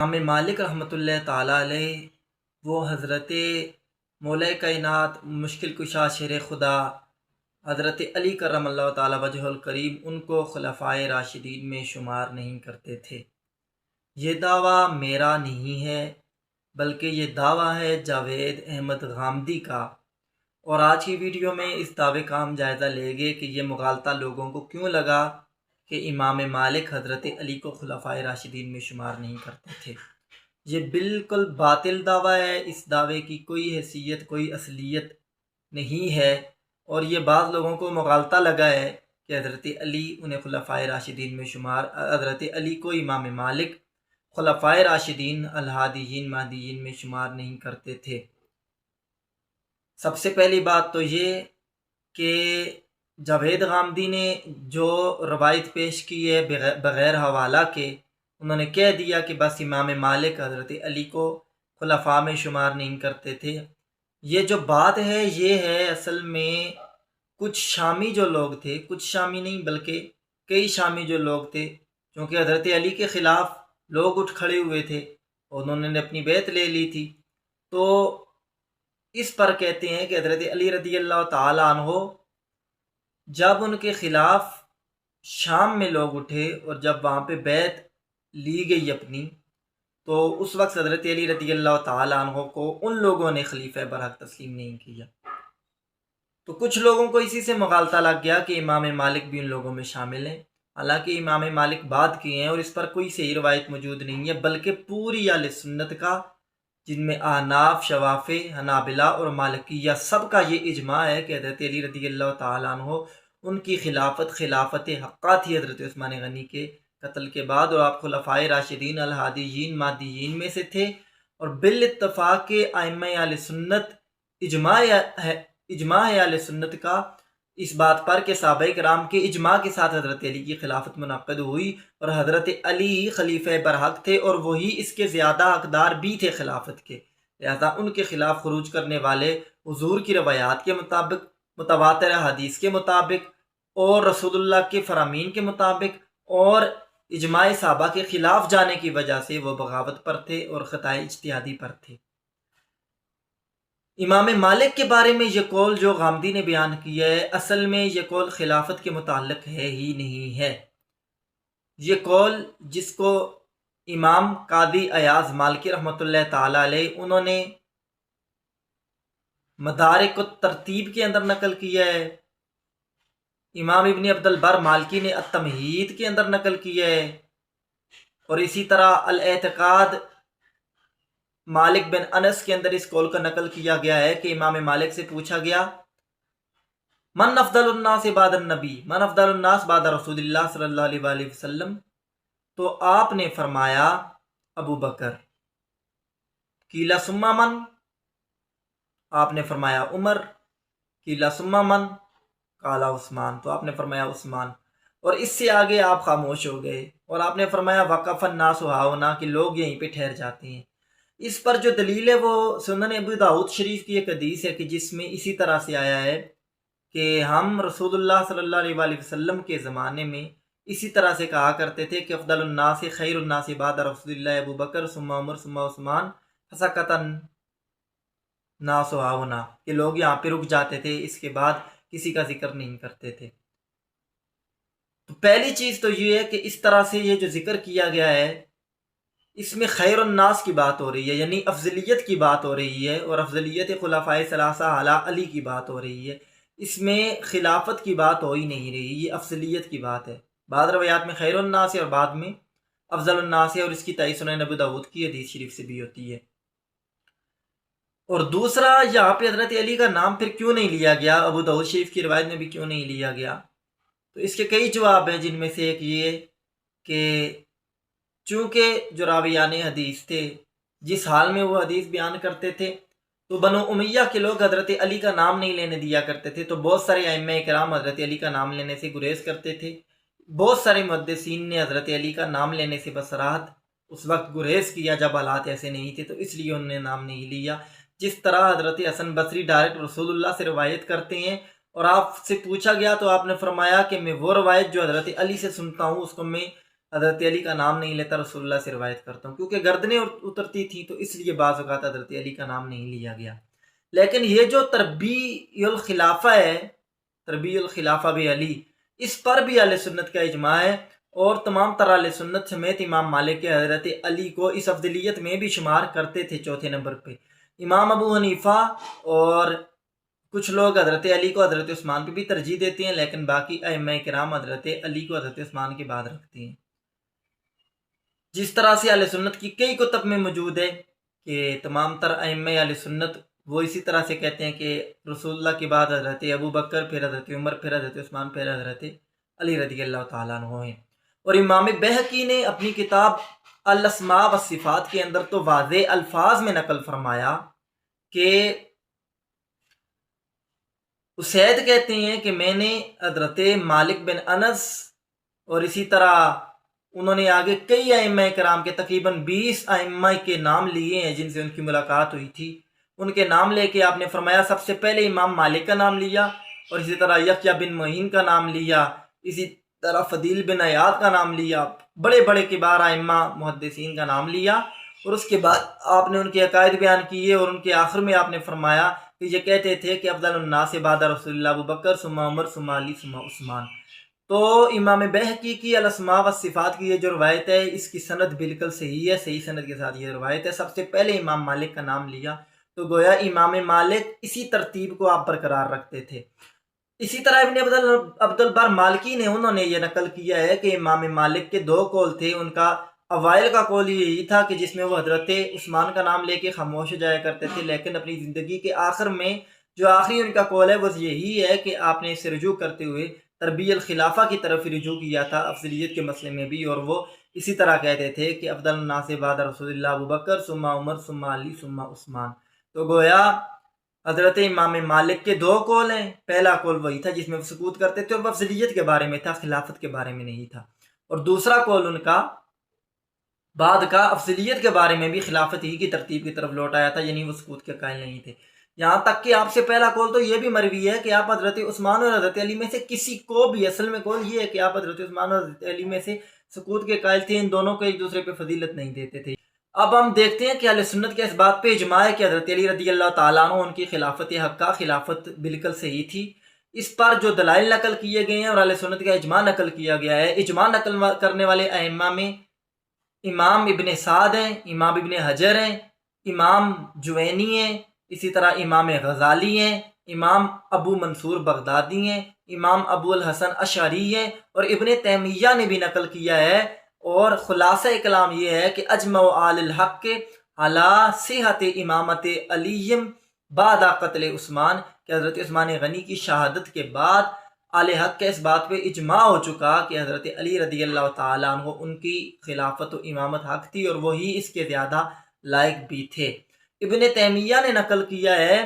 امام مالک رحمۃ اللہ تعالیٰ علیہ وہ حضرت مولا کائنات مشکل کشا شیر خدا حضرت علی کرم اللہ تعالیٰ وجہ الکریم ان کو خلفائے راشدین میں شمار نہیں کرتے تھے۔ یہ دعویٰ میرا نہیں ہے بلکہ یہ دعویٰ ہے جاوید احمد غامدی کا، اور آج کی ویڈیو میں اس دعوے کا ہم جائزہ لیں گے کہ یہ مغالطہ لوگوں کو کیوں لگا کہ امام مالک حضرت علی کو خلفائے راشدین میں شمار نہیں کرتے تھے۔ یہ بالکل باطل دعویٰ ہے، اس دعوے کی کوئی حیثیت کوئی اصلیت نہیں ہے، اور یہ بعض لوگوں کو مغالطہ لگا ہے کہ حضرت علی انہیں خلفائے راشدین میں شمار، حضرت علی کو امام مالک خلفائے راشدین الہادیین مہدیین میں شمار نہیں کرتے تھے۔ سب سے پہلی بات تو یہ کہ جاوید غامدی نے جو روایت پیش کی ہے بغیر حوالہ کے، انہوں نے کہہ دیا کہ بس امام مالک حضرت علی کو خلفاء میں شمار نہیں کرتے تھے۔ یہ جو بات ہے یہ ہے اصل میں کچھ شامی جو لوگ تھے، کچھ شامی نہیں بلکہ کئی شامی جو لوگ تھے، کیونکہ حضرت علی کے خلاف لوگ اٹھ کھڑے ہوئے تھے اور انہوں نے اپنی بیعت لے لی تھی، تو اس پر کہتے ہیں کہ حضرت علی رضی اللہ تعالیٰ عنہ جب ان کے خلاف شام میں لوگ اٹھے اور جب وہاں پہ بیعت لی گئی اپنی، تو اس وقت حضرت علی رضی اللہ تعالیٰ عنہ کو ان لوگوں نے خلیفہ برحق تسلیم نہیں کیا، تو کچھ لوگوں کو اسی سے مغالطہ لگ گیا کہ امام مالک بھی ان لوگوں میں شامل ہیں، حالانکہ امام مالک بعد کیے ہیں اور اس پر کوئی صحیح روایت موجود نہیں ہے، بلکہ پوری اہل سنت کا، جن میں احناف، شوافی، حنابلہ اور مالکیہ سب کا یہ اجماع ہے کہ حضرت علی رضی اللہ تعالیٰ عنہ ان کی خلافت حقہ تھی حضرت عثمان غنی کے قتل کے بعد، اور آپ خلفائے راشدین الہادیین مہدیین میں سے تھے، اور بالاتفاق کے ائمہ اہل سنت اجماع ہے اہل سنت کا اس بات پر کہ صحابہ کرام کے اجماع کے ساتھ حضرت علی کی خلافت منعقد ہوئی، اور حضرت علی خلیفہ برحق تھے اور وہی اس کے زیادہ حقدار بھی تھے خلافت کے، لہذا ان کے خلاف خروج کرنے والے حضور کی روایات کے مطابق، متواتر حدیث کے مطابق، اور رسول اللہ کے فرامین کے مطابق اور اجماع صحابہ کے خلاف جانے کی وجہ سے وہ بغاوت پر تھے اور خطائے اجتہادی پر تھے۔ امام مالک کے بارے میں یہ قول جو غامدی نے بیان کیا ہے، اصل میں یہ قول خلافت کے متعلق ہے ہی نہیں ہے۔ یہ قول جس کو امام قاضی ایاز مالکی رحمۃ اللہ تعالیٰ علیہ انہوں نے مدارک الترتیب کے اندر نقل کیا ہے، امام ابن عبد البر مالکی نے التمہید کے اندر نقل کیا ہے، اور اسی طرح الاعتقاد مالک بن انس کے اندر اس قول کا نقل کیا گیا ہے کہ امام مالک سے پوچھا گیا من افضل الناس بعد النبی، من افضل الناس بعد رسول اللہ صلی اللہ علیہ وآلہ وسلم، تو آپ نے فرمایا ابو بکر، قیل ثم من، آپ نے فرمایا عمر، قیل ثم من، قال عثمان، تو آپ نے فرمایا عثمان، اور اس سے آگے آپ خاموش ہو گئے، اور آپ نے فرمایا وقف الناس ہاہنا، کہ لوگ یہیں پہ ٹھہر جاتے ہیں۔ اس پر جو دلیل ہے وہ سنن ابو داؤد شریف کی ایک حدیث ہے کہ جس میں اسی طرح سے آیا ہے کہ ہم رسول اللہ صلی اللہ علیہ وآلہ وسلم کے زمانے میں اسی طرح سے کہا کرتے تھے کہ افضل الناس خیر الناس بعد رسول اللہ ابو بکر ثم عمر ثم عثمان فسکت الناس ہاہنا، کہ لوگ یہاں پہ رک جاتے تھے، اس کے بعد کسی کا ذکر نہیں کرتے تھے۔ تو پہلی چیز تو یہ ہے کہ اس طرح سے یہ جو ذکر کیا گیا ہے اس میں خیر الناس کی بات ہو رہی ہے، یعنی افضلیت کی بات ہو رہی ہے، اور افضلیت خلفائے ثلاثہ علی علی کی بات ہو رہی ہے، اس میں خلافت کی بات ہو ہی نہیں رہی، یہ افضلیت کی بات ہے۔ بعض روایات میں خیر الناس ہے اور بعد میں افضل الناس ہے، اور اس کی تائید سنن ابو داؤد کی حدیث شریف سے بھی ہوتی ہے۔ اور دوسرا، یہاں پہ حضرت علی کا نام پھر کیوں نہیں لیا گیا، ابو داؤد شریف کی روایت میں بھی کیوں نہیں لیا گیا، تو اس کے کئی جواب ہیں، جن میں سے ایک یہ کہ چونکہ جو راویان حدیث تھے جس حال میں وہ حدیث بیان کرتے تھے تو بنو امیہ کے لوگ حضرت علی کا نام نہیں لینے دیا کرتے تھے، تو بہت سارے ائمہ کرام حضرت علی کا نام لینے سے گریز کرتے تھے، بہت سارے محدثین نے حضرت علی کا نام لینے سے بصراحت اس وقت گریز کیا جب حالات ایسے نہیں تھے، تو اس لیے انہوں نے نام نہیں لیا۔ جس طرح حضرت حسن بصری ڈائریکٹ رسول اللہ سے روایت کرتے ہیں، اور آپ سے پوچھا گیا تو آپ نے فرمایا کہ میں وہ روایت جو حضرت علی سے سنتا ہوں اس کو میں حضرت علی کا نام نہیں لیتا، رسول اللہ سے روایت کرتا ہوں، کیونکہ گردنیں اترتی تھیں تو اس لیے بعض اوقات حضرت علی کا نام نہیں لیا گیا۔ لیکن یہ جو تربیع الخلافہ ہے، تربیع الخلافہ بعلی، اس پر بھی اہل سنت کا اجماع ہے، اور تمام تر اہل سنت سمیت امام مالک کے حضرت علی کو اس افضلیت میں بھی شمار کرتے تھے چوتھے نمبر پہ۔ امام ابو حنیفہ اور کچھ لوگ حضرت علی کو حضرت عثمان پہ بھی ترجیح دیتے ہیں، لیکن باقی ائمہ کرام حضرت علی کو حضرت عثمان کے بعد رکھتے ہیں۔ جس طرح سے اہل سنت کی کئی کتب میں موجود ہے کہ تمام تر ائمہ اہل سنت وہ اسی طرح سے کہتے ہیں کہ رسول اللہ کے بعد حضرت ابو بکر، پھر حضرت عمر، پھر حضرت عثمان، پھر حضرت علی رضی اللہ تعالیٰ عنہ ہیں۔ اور امام بہقی نے اپنی کتاب الاسماء والصفات کے اندر تو واضح الفاظ میں نقل فرمایا کہ اسید کہتے ہیں کہ میں نے حضرت مالک بن انس اور اسی طرح انہوں نے آگے کئی ائمہ کرام کے تقریباً 20 ائمہ کے نام لیے ہیں جن سے ان کی ملاقات ہوئی تھی۔ ان کے نام لے کے آپ نے فرمایا سب سے پہلے امام مالک کا نام لیا، اور اسی طرح یحییٰ بن معین کا نام لیا، اسی طرح فضیل بن عیاض کا نام لیا، بڑے بڑے کبار ائمہ محدثین کا نام لیا، اور اس کے بعد آپ نے ان کے عقائد بیان کیے، اور ان کے آخر میں آپ نے فرمایا کہ یہ کہتے تھے کہ افضل الناس بعد رسول اللہ ابو بکر ثم عمر ثم علی ثم عثمان۔ تو امام بہقی کی الاسماء والصفات کی یہ جو روایت ہے اس کی سند بالکل صحیح ہے، صحیح سند کے ساتھ یہ روایت ہے۔ سب سے پہلے امام مالک کا نام لیا، تو گویا امام مالک اسی ترتیب کو آپ برقرار رکھتے تھے۔ اسی طرح ابن عبد البر مالکی نے انہوں نے یہ نقل کیا ہے کہ امام مالک کے 2 قول تھے۔ ان کا اوائل کا قول یہی تھا کہ جس میں وہ حضرت عثمان کا نام لے کے خاموش ہو جایا کرتے تھے، لیکن اپنی زندگی کے آخر میں جو آخری ان کا قول ہے وہ یہی ہے کہ آپ نے اسے رجوع کرتے ہوئے تربیع الخلافہ کی طرف رجوع کیا تھا افضلیت کے مسئلے میں بھی، اور وہ اسی طرح کہتے تھے کہ افضل الناس بعد رسول اللہ ابو بکر ثم عمر ثم علی ثم عثمان۔ تو گویا حضرت امام مالک کے 2 قول ہیں، پہلا قول وہی تھا جس میں وہ سکوت کرتے تھے اور وہ افضلیت کے بارے میں تھا، خلافت کے بارے میں نہیں تھا، اور دوسرا قول ان کا بعد کا افضلیت کے بارے میں بھی خلافت ہی کی ترتیب کی طرف لوٹ آیا تھا، یعنی وہ سکوت کے قائل نہیں تھے۔ یہاں تک کہ آپ سے پہلا قول تو یہ بھی مروی ہے کہ آپ حضرت عثمان اور حضرت علی میں سے کسی کو بھی، اصل میں قول یہ ہے کہ آپ حضرت عثمان اور حضرت علی میں سے سکوت کے قائل تھے، ان دونوں کو ایک دوسرے پہ فضیلت نہیں دیتے تھے۔ اب ہم دیکھتے ہیں کہ اہل سنت کے اس بات پہ اجماع ہے کہ حضرت علی رضی اللہ تعالیٰ عنہ ان کی خلافت حقہ، خلافت بالکل صحیح تھی۔ اس پر جو دلائل نقل کیے گئے ہیں اور اہل سنت کا اجماع نقل کیا گیا ہے، اجماع نقل کرنے والے ائمہ میں امام ابن سعد ہیں، امام ابن حجر ہیں، امام جوینی ہیں، اسی طرح امام غزالی ہیں، امام ابو منصور بغدادی ہیں، امام ابو الحسن اشعری ہیں، اور ابن تیمیہ نے بھی نقل کیا ہے۔ اور خلاصہ کلام یہ ہے کہ اجمع آل الحق علی صحت امامت علی بعد قتل عثمان، کہ حضرت عثمان غنی کی شہادت کے بعد آل حق کے اس بات پہ اجماع ہو چکا کہ حضرت علی رضی اللہ تعالیٰ عنہ ان کی خلافت و امامت حق تھی، اور وہی اس کے زیادہ لائق بھی تھے۔ ابن تیمیہ نے نقل کیا ہے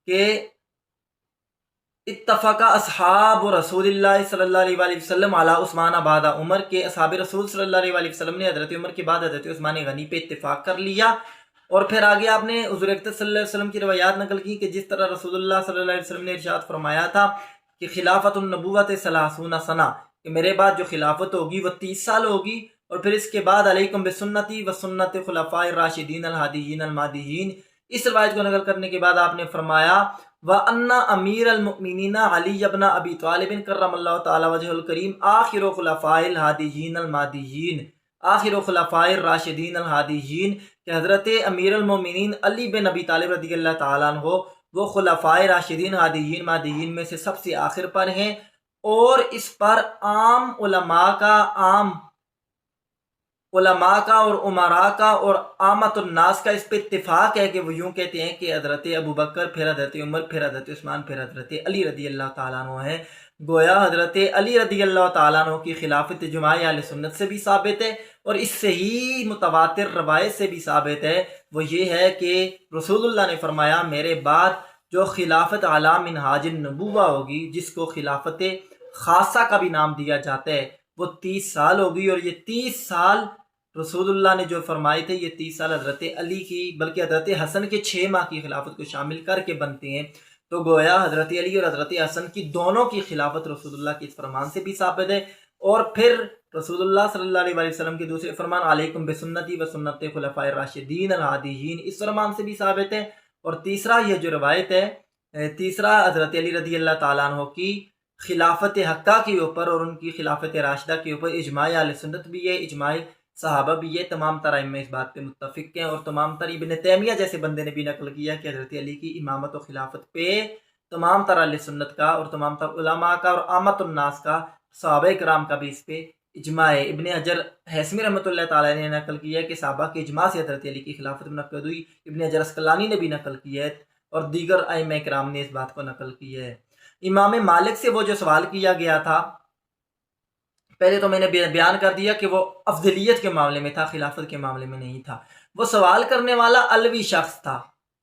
کہ اتفق اصحاب رسول اللہ صلی اللہ علیہ وآلہ وسلم علی عثمان بعد عمر، کے اصحاب رسول صلی اللہ علیہ وآلہ وسلم نے حضرت عمر کے بعد حضرت عثمان غنی پہ اتفاق کر لیا۔ اور پھر آگے آپ نے حضور اکرم صلی اللہ علیہ وسلم کی روایات نقل کی کہ جس طرح رسول اللہ صلی اللہ علیہ وسلم نے ارشاد فرمایا تھا کہ خلافت النبوت 30 سنہ، کہ میرے بعد جو خلافت ہوگی وہ 30 سال ہوگی، اور پھر اس کے بعد علیکم بسنتی و سنت خلفاء الراشدین الہادیین المہدیین۔ اس روایت کو نقل کرنے کے بعد آپ نے فرمایا وَأَنَّ أَمِيرَ الْمُؤْمِنِينَ عَلِيَّ بْنَ أَبِي طَالِبٍ كَرَّمَ اللَّهُ تَعَالَى وَجْهَهُ الْكَرِيمُ آخِرُ خُلَفَاءِ الْهَادِيِّينَ الْمَهْدِيِّينَ، آخِرُ خُلَفَاءِ الرَّاشِدِينَ الْهَادِيِّينَ، کہ حضرت امیر المومنین علی بن ابی طالب رضی اللہ تعالیٰ عنہ وہ خلفائے راشدین ہادیین مہدیین میں سے سب سے آخر پر ہیں، اور اس پر عام علماء کا اور عمراء کا اور عامت الناس کا اس پہ اتفاق ہے کہ وہ یوں کہتے ہیں کہ حضرت ابو بکر، پھر حضرت عمر، پھر حضرت عثمان، پھر حضرت علی رضی اللہ تعالیٰ عنہ ہیں۔ گویا حضرت علی رضی اللہ تعالیٰ عنہ کی خلافت جماع اہل سنت سے بھی ثابت ہے، اور اس سے ہی متواتر روایت سے بھی ثابت ہے، وہ یہ ہے کہ رسول اللہ نے فرمایا میرے بعد جو خلافت علی منہاج النبوہ ہوگی، جس کو خلافت خاصہ کا بھی نام دیا جاتا ہے، وہ 30 سال ہوگی، اور یہ 30 سال رسول اللہ نے جو فرمائے تھے یہ 30 سال حضرت علی کی بلکہ حضرت حسن کے 6 ماہ کی خلافت کو شامل کر کے بنتے ہیں۔ تو گویا حضرت علی اور حضرت حسن کی دونوں کی خلافت رسول اللہ کے اس فرمان سے بھی ثابت ہے، اور پھر رسول اللہ صلی اللہ علیہ وسلم کے دوسرے فرمان علیکم بسنتی و سنت خلفاء الراشدین الہادیین، اس فرمان سے بھی ثابت ہے۔ اور تیسرا یہ جو روایت ہے، تیسرا حضرت علی رضی اللہ تعالیٰ عنہ کی خلافت حقہ کے اوپر اور ان کی خلافت راشدہ کے اوپر اجماع اہل سنت بھی ہے، اجماع صحابہ بھی ہے، تمام تر ائمہ اس بات پہ متفق ہیں، اور تمام تر ابن تیمیہ جیسے بندے نے بھی نقل کیا کہ حضرت علی کی امامت و خلافت پہ تمام تر اہل سنت کا اور تمام تر علماء کا اور عامت الناس کا، صحابہ کرام کا بھی اس پہ اجماع ہے۔ ابن حجر ہیثمی رحمۃ اللہ تعالیٰ نے نقل کیا ہے کہ صحابہ کے اجماع سے حضرت علی کی خلافت منعقد ہوئی، ابن حجر اسقلانی نے بھی نقل کیا ہے اور دیگر ائمہ کرام نے اس بات کو نقل کیا ہے۔ امام مالک سے وہ جو سوال کیا گیا تھا، پہلے تو میں نے بیان کر دیا کہ وہ افضلیت کے معاملے میں تھا، خلافت کے معاملے میں نہیں تھا۔ وہ سوال کرنے والا علوی شخص تھا۔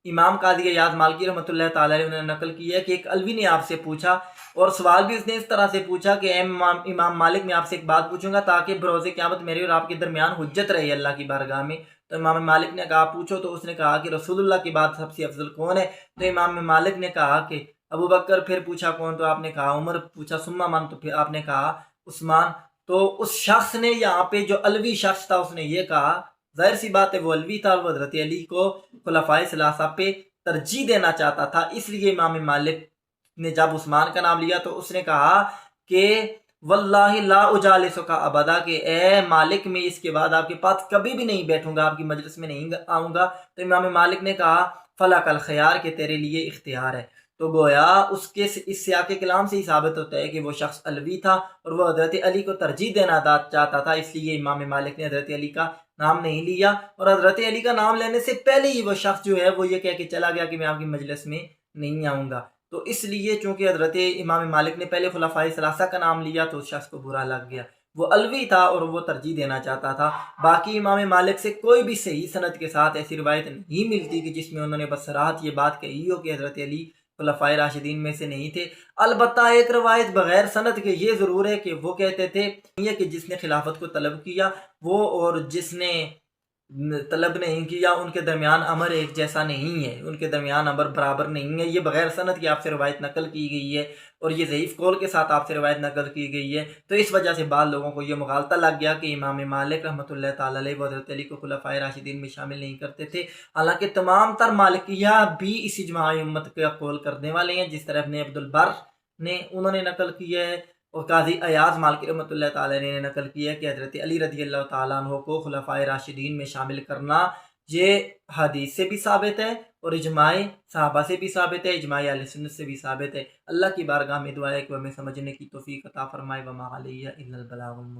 امام قاضی اعیاض مالکی رحمۃ اللہ تعالیٰ نے نقل کیا ہے کہ ایک علوی نے آپ سے پوچھا، اور سوال بھی اس نے اس طرح سے پوچھا کہ اے امام مالک، میں آپ سے ایک بات پوچھوں گا تاکہ بروز قیامت میرے اور آپ کے درمیان حجت رہے اللہ کی بارگاہ میں۔ تو امام مالک نے کہا پوچھو، تو اس نے کہا کہ رسول اللہ کے بعد سب سے افضل کون ہے؟ تو امام مالک نے کہا کہ ابو بکر، پھر پوچھا کون؟ تو آپ نے کہا عمر، پوچھا ثم من، تو پھر آپ نے کہا عثمان۔ تو اس شخص نے یہاں پہ جو علوی شخص تھا اس نے یہ کہا، ظاہر سی بات ہے وہ علوی تھا، وہ حضرت علی کو خلفائے ثلاثہ پہ ترجیح دینا چاہتا تھا، اس لیے امام مالک نے جب عثمان کا نام لیا تو اس نے کہا کہ واللہ لا اجالسک ابدا، کہ اے مالک میں اس کے بعد آپ کے پاس کبھی بھی نہیں بیٹھوں گا، آپ کی مجلس میں نہیں آؤں گا۔ تو امام مالک نے کہا فلک الخیار، کہ تیرے لیے اختیار ہے۔ تو گویا اس کے اس سیاق کلام سے ہی ثابت ہوتا ہے کہ وہ شخص علوی تھا اور وہ حضرت علی کو ترجیح دینا چاہتا تھا، اس لیے امام مالک نے حضرت علی کا نام نہیں لیا، اور حضرت علی کا نام لینے سے پہلے ہی وہ شخص جو ہے وہ یہ کہہ کے چلا گیا کہ میں آپ کی مجلس میں نہیں آؤں گا۔ تو اس لیے چونکہ حضرت امام مالک نے پہلے خلفائے ثلاثہ کا نام لیا تو اس شخص کو برا لگ گیا، وہ علوی تھا اور وہ ترجیح دینا چاہتا تھا۔ باقی امام مالک سے کوئی بھی صحیح سند کے ساتھ ایسی روایت نہیں ملتی کہ جس میں انہوں نے بصراحت یہ بات کہی ہو کہ حضرت علی خلفائے راشدین میں سے نہیں تھے۔ البتہ ایک روایت بغیر سند کے یہ ضرور ہے کہ وہ کہتے تھے کہ جس نے خلافت کو طلب کیا وہ اور جس نے طلب نہیں کیا ان کے درمیان امر ایک جیسا نہیں ہے، ان کے درمیان امر برابر نہیں ہے۔ یہ بغیر سند کی آپ سے روایت نقل کی گئی ہے اور یہ ضعیف قول کے ساتھ آپ سے روایت نقل کی گئی ہے، تو اس وجہ سے بعض لوگوں کو یہ مغالطہ لگ گیا کہ امام مالک رحمۃ اللہ تعالیٰ علیہ حضرت علی کو خلفائے راشدین میں شامل نہیں کرتے تھے، حالانکہ تمام تر مالکیہ بھی اس اجماع امت کا قول کرنے والے ہیں، جس طرح ابن عبد البر نے انہوں نے نقل کیا ہے، اور قاضی ایاز مالکی رحمۃ اللہ تعالیٰ نے نقل کیا ہے کہ حضرت علی رضی اللہ تعالیٰ عنہ کو خلفائے راشدین میں شامل کرنا یہ حدیث سے بھی ثابت ہے اور اجماع صحابہ سے بھی ثابت ہے، اجماع اہل سنت سے بھی ثابت ہے۔ اللہ کی بارگاہ میں دعا ہے کہ ہمیں سمجھنے کی توفیق عطا فرمائے، وما علیہ الا البلاغ المبین۔